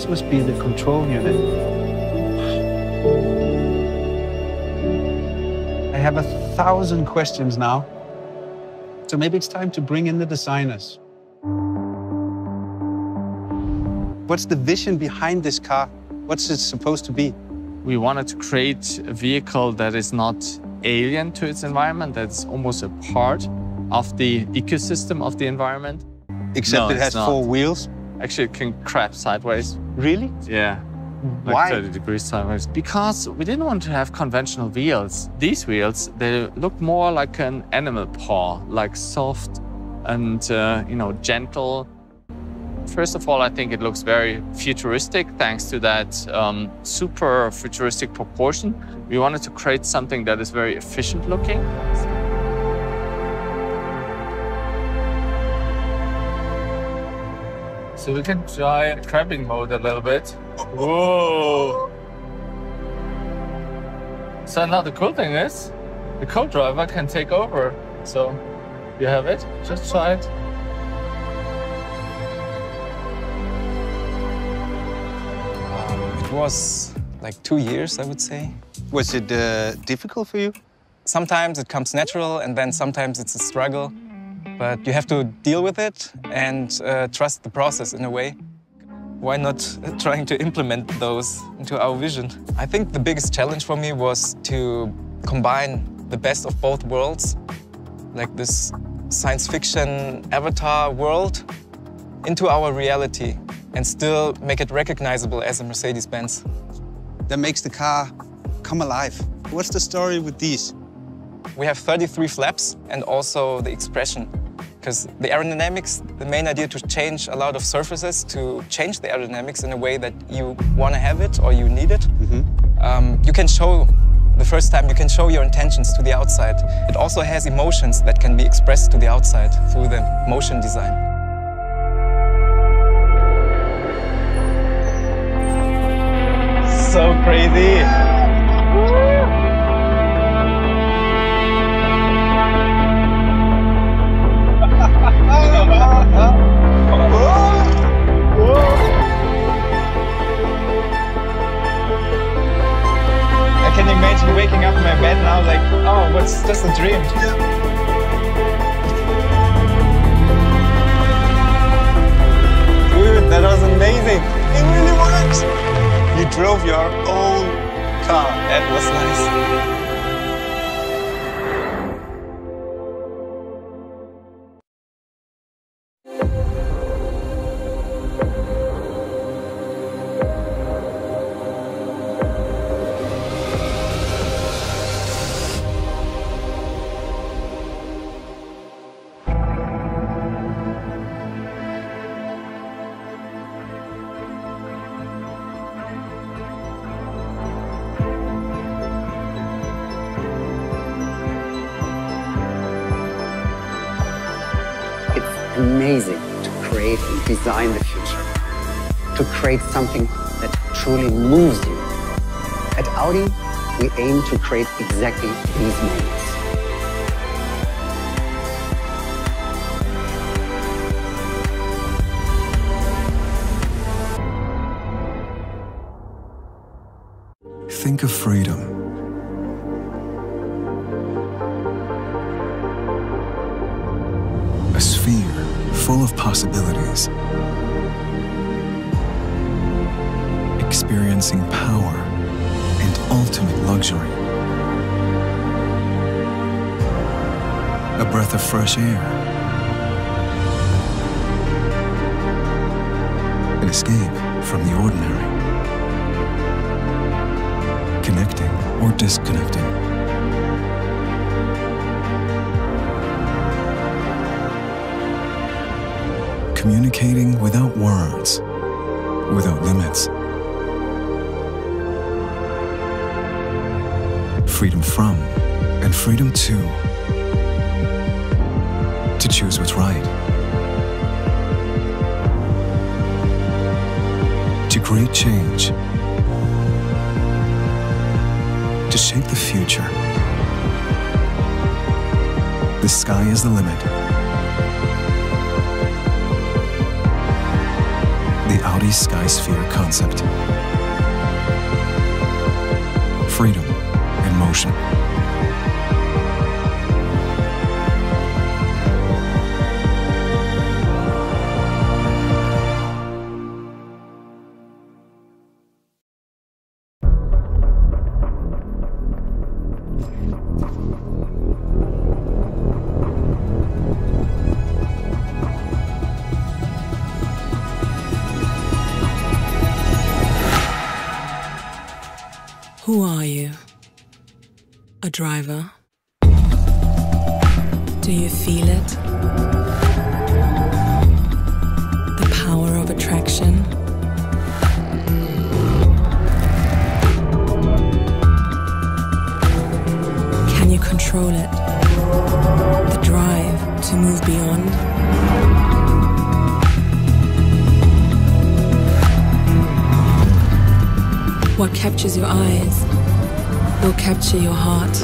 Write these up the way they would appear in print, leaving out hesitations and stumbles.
This must be the control unit. I have 1,000 questions now. So maybe it's time to bring in the designers. What's the vision behind this car? What's it supposed to be? We wanted to create a vehicle that is not alien to its environment, that's almost a part of the ecosystem of the environment. Except No, it has it's not. 4 wheels. Actually, it can crab sideways. Really? Yeah. Like Why? 30 degrees sideways. Because we didn't want to have conventional wheels. These wheels, they look more like an animal paw, like soft and, gentle. First of all, I think it looks very futuristic thanks to that super futuristic proportion. We wanted to create something that is very efficient looking. So we can try crabbing mode a little bit. Whoa! So now the cool thing is, the co-driver can take over. So you have it, just try it. It was like 2 years, I would say. Was it difficult for you? Sometimes it comes natural and then sometimes it's a struggle. But you have to deal with it and trust the process in a way. Why not trying to implement those into our vision? I think the biggest challenge for me was to combine the best of both worlds, like this science fiction avatar world, into our reality and still make it recognizable as a Mercedes-Benz. That makes the car come alive. What's the story with these? We have 33 flaps and also the expression. Because the aerodynamics, the main idea to change a lot of surfaces, to change the aerodynamics in a way that you want to have it or you need it. You can show, the first time you can show your intentions to the outside. It also has emotions that can be expressed to the outside through the motion design. So crazy! I can imagine waking up in my bed now like, oh, what's just a dream? Dude, that was amazing. It really works! You drove your own car. That was nice. Amazing to create and design the future, to create something that truly moves you. At Audi, we aim to create exactly these moments. Think of freedom. A sphere full of possibilities. Experiencing power and ultimate luxury. A breath of fresh air. An escape from the ordinary. Connecting or disconnecting. Communicating without words, without limits. Freedom from and freedom to choose what's right. To create change. To shape the future. The sky is the limit. The the Audi Skysphere concept. Freedom in motion. Who are you? A driver? Do you feel it? The power of attraction? Can you control it? The drive to move beyond? What captures your eyes will capture your heart.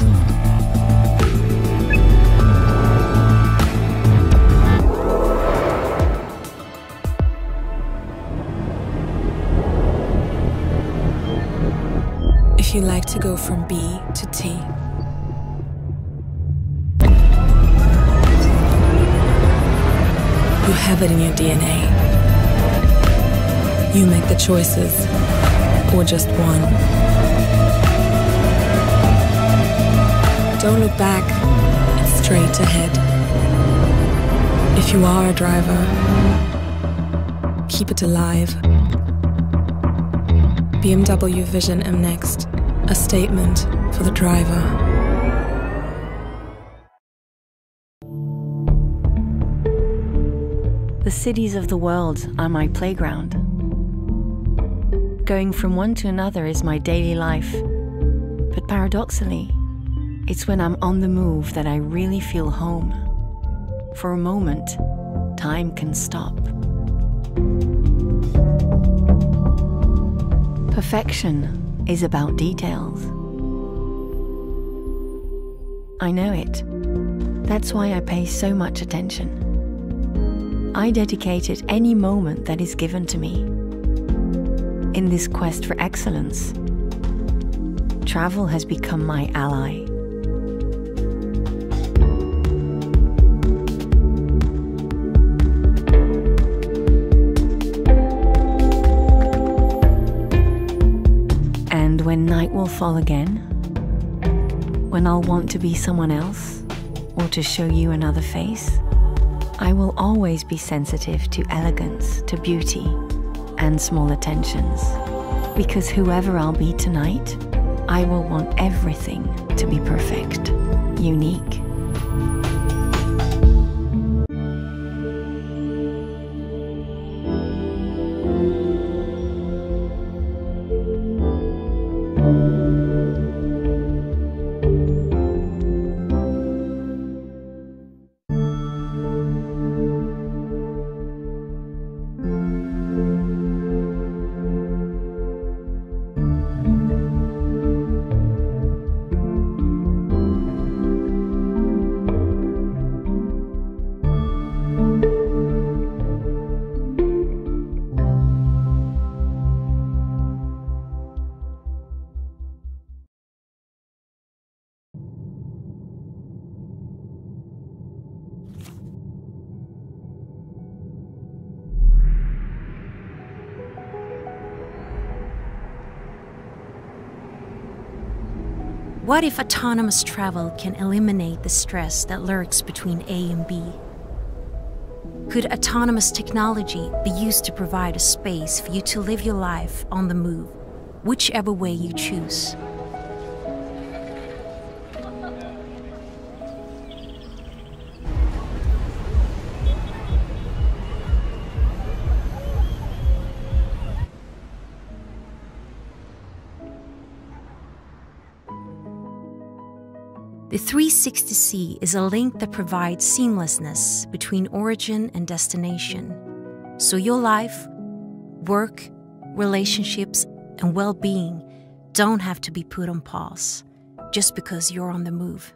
If you like to go from B to T, you have it in your DNA. You make the choices. Or just one. Don't look back, it's straight ahead. If you are a driver, keep it alive. BMW Vision M NEXT, a statement for the driver. The cities of the world are my playground. Going from one to another is my daily life. But paradoxically, it's when I'm on the move that I really feel home. For a moment, time can stop. Perfection is about details. I know it. That's why I pay so much attention. I dedicated any moment that is given to me. In this quest for excellence, travel has become my ally. And when night will fall again, when I'll want to be someone else or to show you another face, I will always be sensitive to elegance, to beauty, and small attentions. Because whoever I'll be tonight, I will want everything to be perfect, unique. What if autonomous travel can eliminate the stress that lurks between A and B? Could autonomous technology be used to provide a space for you to live your life on the move, whichever way you choose? The 360C is a link that provides seamlessness between origin and destination, so your life, work, relationships, and well-being don't have to be put on pause just because you're on the move.